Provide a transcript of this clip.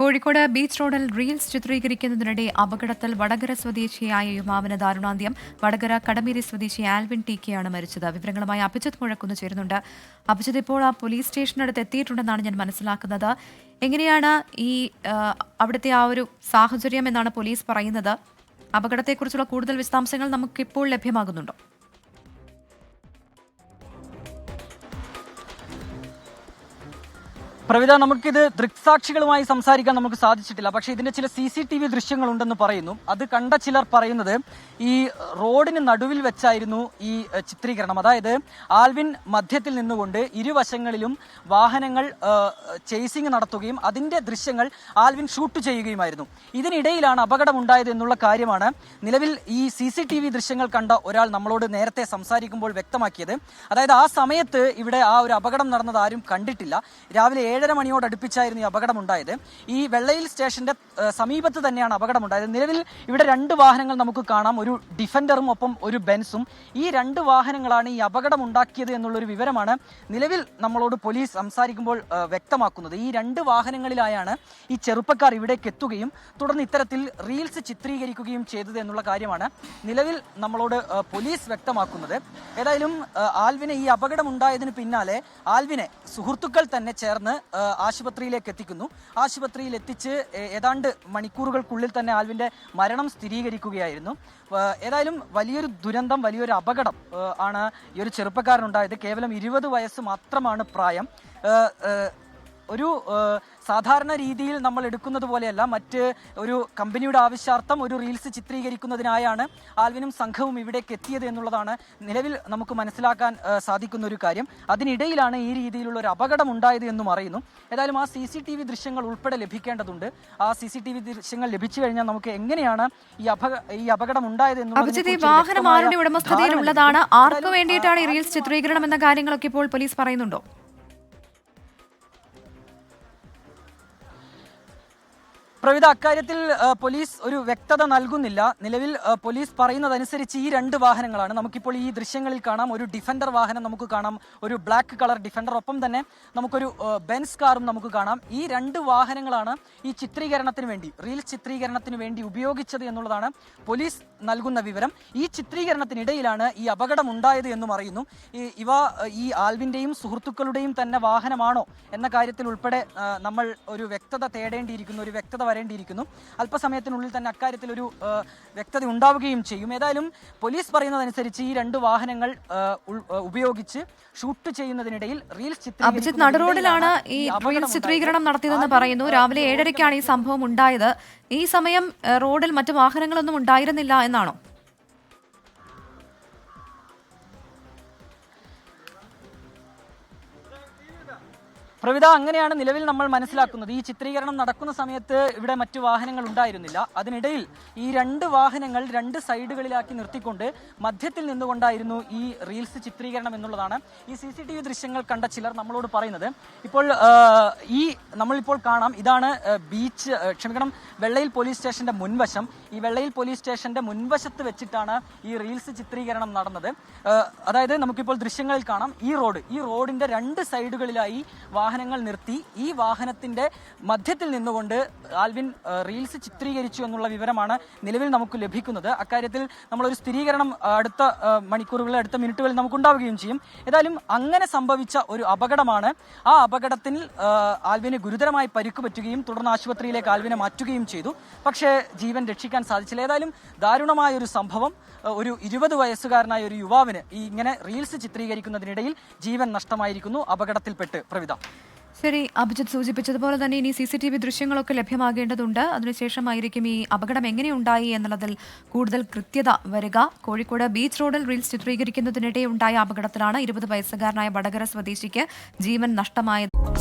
Kozhikode beach റോഡിൽ reels ചിത്രീകരിക്കുന്നതിനിടെ അപകടത്തിൽ വടകര സ്വദേശിയായ യുവാവിന് ദാരുണാന്ത്യം. വടകര കടമേരി സ്വദേശി ആൽവിൻ ടി കെയാണ് മരിച്ചത്. വിവരങ്ങളുമായി അഭിജിത്ത് മുഴക്കുന്ന് ചേരുന്നുണ്ട്. അഭിജിത്ത്, ഇപ്പോൾ ആ പോലീസ് സ്റ്റേഷനടുത്ത് എത്തിയിട്ടുണ്ടെന്നാണ് ഞാൻ മനസ്സിലാക്കുന്നത്. എങ്ങനെയാണ് ഈ അവിടുത്തെ ആ ഒരു സാഹചര്യം എന്നാണ് പോലീസ് പറയുന്നത്? അപകടത്തെക്കുറിച്ചുള്ള കൂടുതൽ വിശദാംശങ്ങൾ നമുക്കിപ്പോൾ ലഭ്യമാകുന്നുണ്ടോ? പ്രവിത, നമുക്കിത് ദൃക്സാക്ഷികളുമായി സംസാരിക്കാൻ നമുക്ക് സാധിച്ചിട്ടില്ല. പക്ഷേ ഇതിന്റെ ചില CCTV ദൃശ്യങ്ങളുണ്ടെന്ന് പറയുന്നു. അത് കണ്ട ചിലർ പറയുന്നത് ഈ റോഡിന് നടുവിൽ വെച്ചായിരുന്നു ഈ ചിത്രീകരണം. അതായത് ആൽവിൻ മധ്യത്തിൽ നിന്നുകൊണ്ട് ഇരുവശങ്ങളിലും വാഹനങ്ങൾ ചേസിംഗ് നടത്തുകയും അതിന്റെ ദൃശ്യങ്ങൾ ആൽവിൻ ഷൂട്ട് ചെയ്യുകയുമായിരുന്നു. ഇതിനിടയിലാണ് അപകടമുണ്ടായത് എന്നുള്ള കാര്യമാണ് നിലവിൽ ഈ CCTV ദൃശ്യങ്ങൾ കണ്ട ഒരാൾ നമ്മളോട് നേരത്തെ സംസാരിക്കുമ്പോൾ വ്യക്തമാക്കിയത്. അതായത് ആ സമയത്ത് ഇവിടെ ആ ഒരു അപകടം നടന്നത് ആരും കണ്ടിട്ടില്ല. രാവിലെ 7:30 മണിയോടടുപ്പിച്ചായിരുന്നു ഈ അപകടമുണ്ടായത്. ഈ വെള്ളയിൽ സ്റ്റേഷന്റെ സമീപത്ത് തന്നെയാണ് അപകടമുണ്ടായത്. നിലവിൽ ഇവിടെ 2 വാഹനങ്ങൾ നമുക്ക് കാണാം, ഒരു ഡിഫൻഡറും ഒപ്പം ഒരു ബെൻസും. ഈ 2 വാഹനങ്ങളാണ് ഈ അപകടമുണ്ടാക്കിയത് എന്നുള്ളൊരു വിവരമാണ് നിലവിൽ നമ്മളോട് പോലീസ് സംസാരിക്കുമ്പോൾ വ്യക്തമാക്കുന്നത്. ഈ 2 വാഹനങ്ങളിലായാണ് ഈ ചെറുപ്പക്കാർ ഇവിടേക്ക് എത്തുകയും തുടർന്ന് ഇത്തരത്തിൽ റീൽസ് ചിത്രീകരിക്കുകയും ചെയ്തത് എന്നുള്ള കാര്യമാണ് നിലവിൽ നമ്മളോട് പോലീസ് വ്യക്തമാക്കുന്നത്. ഏതായാലും ആൽവിനെ ഈ അപകടമുണ്ടായതിന് പിന്നാലെ ആൽവിനെ സുഹൃത്തുക്കൾ തന്നെ ചേർന്ന് ആശുപത്രിയിലേക്ക് എത്തിക്കുന്നു. ആശുപത്രിയിൽ എത്തിച്ച് ഏതാണ്ട് മണിക്കൂറുകൾക്കുള്ളിൽ തന്നെ ആൽവിന്റെ മരണം സ്ഥിരീകരിക്കുകയായിരുന്നു. ഏതായാലും വലിയൊരു ദുരന്തം, വലിയൊരു അപകടം ആണ് ഈ ഒരു ചെറുപ്പക്കാരനുണ്ടായത്. കേവലം 20 വയസ്സ് മാത്രമാണ് പ്രായം. ഒരു സാധാരണ രീതിയിൽ നമ്മൾ എടുക്കുന്നത് പോലെയല്ല, മറ്റ് ഒരു കമ്പനിയുടെ ആവശ്യാർത്ഥം ഒരു റീൽസ് ചിത്രീകരിക്കുന്നതിനായാണ് ആൽവിനും സംഘവും ഇവിടേക്ക് എത്തിയത് എന്നുള്ളതാണ് നിലവിൽ നമുക്ക് മനസ്സിലാക്കാൻ സാധിക്കുന്ന ഒരു കാര്യം. അതിനിടയിലാണ് ഈ രീതിയിലുള്ള ഒരു അപകടം ഉണ്ടായത് എന്നും അറിയുന്നു. ഏതായാലും ആ CCTV ദൃശ്യങ്ങൾ ഉൾപ്പെടെ ലഭിക്കേണ്ടതുണ്ട്. ആ CCTV ദൃശ്യങ്ങൾ ലഭിച്ചു കഴിഞ്ഞാൽ നമുക്ക് എങ്ങനെയാണ് ഈ അപകടം ഉണ്ടായത് എന്നുള്ളത്. വാഹനം ആരുടെ ഉടമസ്ഥതയിലുള്ളതാണ്, ആർക്ക് വേണ്ടിയിട്ടാണ് ഈ റീൽസ് ചിത്രീകരണം എന്ന കാര്യങ്ങളൊക്കെ ഇപ്പോൾ പോലീസ് പറയുന്നുണ്ടോ? പ്രവിധ, അക്കാര്യത്തിൽ പോലീസ് ഒരു വ്യക്തത നൽകുന്നില്ല. നിലവിൽ പോലീസ് പറയുന്നതനുസരിച്ച് ഈ 2 വാഹനങ്ങളാണ് നമുക്കിപ്പോൾ ഈ ദൃശ്യങ്ങളിൽ കാണാം. ഒരു ഡിഫൻഡർ വാഹനം നമുക്ക് കാണാം, ഒരു ബ്ലാക്ക് കളർ ഡിഫൻഡർ, ഒപ്പം തന്നെ നമുക്കൊരു ബെൻസ് കാറും നമുക്ക് കാണാം. ഈ 2 വാഹനങ്ങളാണ് ഈ ചിത്രീകരണത്തിന് വേണ്ടി, റീൽസ് ചിത്രീകരണത്തിന് വേണ്ടി ഉപയോഗിച്ചത് എന്നുള്ളതാണ് പോലീസ് നൽകുന്ന വിവരം. ഈ ചിത്രീകരണത്തിനിടയിലാണ് ഈ അപകടം ഉണ്ടായത് എന്നും അറിയുന്നു. ഈ ആൽവിന്റെയും സുഹൃത്തുക്കളുടെയും തന്നെ വാഹനമാണോ എന്ന കാര്യത്തിൽ ഉൾപ്പെടെ നമ്മൾ ഒരു വ്യക്തത തേടേണ്ടിയിരിക്കുന്നു, ഒരു വ്യക്തത വരേണ്ടിയിരിക്കുന്നു. അല്പസമയത്തിനുള്ളിൽ തന്നെ അക്കാര്യത്തിൽ ഒരു വ്യക്തത ഉണ്ടാവുകയും ചെയ്യും. ഏതായാലും പോലീസ് പറയുന്നതനുസരിച്ച് ഈ 2 വാഹനങ്ങൾ ഉപയോഗിച്ച് ഷൂട്ട് ചെയ്യുന്നതിനിടയിൽ റീൽസ് നടുറോഡിലാണ് ഈ റീൽസ് ചിത്രീകരണം നടത്തിയതെന്ന് പറയുന്നു. രാവിലെ 7:30ക്കാണ് ഈ സംഭവം ഉണ്ടായത്. ഈ സമയം റോഡിൽ മറ്റു വാഹനങ്ങളൊന്നും ഉണ്ടായിരുന്നില്ല എന്നാണോ? പ്രവിധ, അങ്ങനെയാണ് നിലവിൽ നമ്മൾ മനസ്സിലാക്കുന്നത്. ഈ ചിത്രീകരണം നടക്കുന്ന സമയത്ത് ഇവിടെ മറ്റു വാഹനങ്ങൾ ഉണ്ടായിരുന്നില്ല. അതിനിടയിൽ ഈ 2 വാഹനങ്ങൾ 2 സൈഡുകളിലാക്കി നിർത്തിക്കൊണ്ട് മധ്യത്തിൽ നിന്നുകൊണ്ടായിരുന്നു ഈ റീൽസ് ചിത്രീകരണം എന്നുള്ളതാണ് ഈ CCTV ദൃശ്യങ്ങൾ കണ്ട ചിലർ നമ്മളോട് പറയുന്നത്. ഇപ്പോൾ നമ്മളിപ്പോൾ കാണാം, ഇതാണ് വെള്ളയിൽ പോലീസ് സ്റ്റേഷന്റെ മുൻവശം. ഈ വെള്ളയിൽ പോലീസ് സ്റ്റേഷന്റെ മുൻവശത്ത് വെച്ചിട്ടാണ് ഈ റീൽസ് ചിത്രീകരണം നടന്നത്. അതായത് നമുക്കിപ്പോൾ ദൃശ്യങ്ങളിൽ കാണാം, ഈ റോഡിന്റെ 2 സൈഡുകളിലായി വാഹനങ്ങൾ നിർത്തി ഈ വാഹനത്തിന്റെ മധ്യത്തിൽ നിന്നുകൊണ്ട് ആൽവിൻ റീൽസ് ചിത്രീകരിച്ചു എന്നുള്ള വിവരമാണ് നിലവിൽ നമുക്ക് ലഭിക്കുന്നത്. അക്കാര്യത്തിൽ നമ്മളൊരു സ്ഥിരീകരണം അടുത്ത മണിക്കൂറുകളിൽ, അടുത്ത മിനിറ്റുകളിൽ നമുക്കുണ്ടാവുകയും ചെയ്യും. ഏതായാലും അങ്ങനെ സംഭവിച്ച ഒരു അപകടമാണ്. ആ അപകടത്തിൽ ആൽവിന് ഗുരുതരമായി പരിക്ക് പറ്റുകയും തുടർന്ന് ആശുപത്രിയിലേക്ക് ആൽവിനെ മാറ്റുകയും ചെയ്തു. പക്ഷേ ജീവൻ രക്ഷിക്കാൻ സാധിച്ചില്ല. ഏതായാലും ദാരുണമായ ഒരു സംഭവം. ഒരു 20 വയസ്സുകാരനായ ഒരു യുവാവിന് ഇങ്ങനെ റീൽസ് ചിത്രീകരിക്കുന്നതിനിടയിൽ ജീവൻ നഷ്ടമായിരിക്കുന്നു അപകടത്തിൽപ്പെട്ട്. പ്രവിധ, ശരി, അഭിജിത്ത് സൂചിപ്പിച്ചതുപോലെ തന്നെ ഇനി CCTV ദൃശ്യങ്ങളൊക്കെ ലഭ്യമാകേണ്ടതുണ്ട്. അതിനുശേഷമായിരിക്കും ഈ അപകടം എങ്ങനെയുണ്ടായി എന്നുള്ളതിൽ കൂടുതൽ കൃത്യത വരിക. കോഴിക്കോട് ബീച്ച് റോഡിൽ റീൽസ് ചിത്രീകരിക്കുന്നതിനിടെ ഉണ്ടായ അപകടത്തിലാണ് 20 വയസ്സുകാരനായ വടകര സ്വദേശിക്ക് ജീവൻ നഷ്ടമായത്.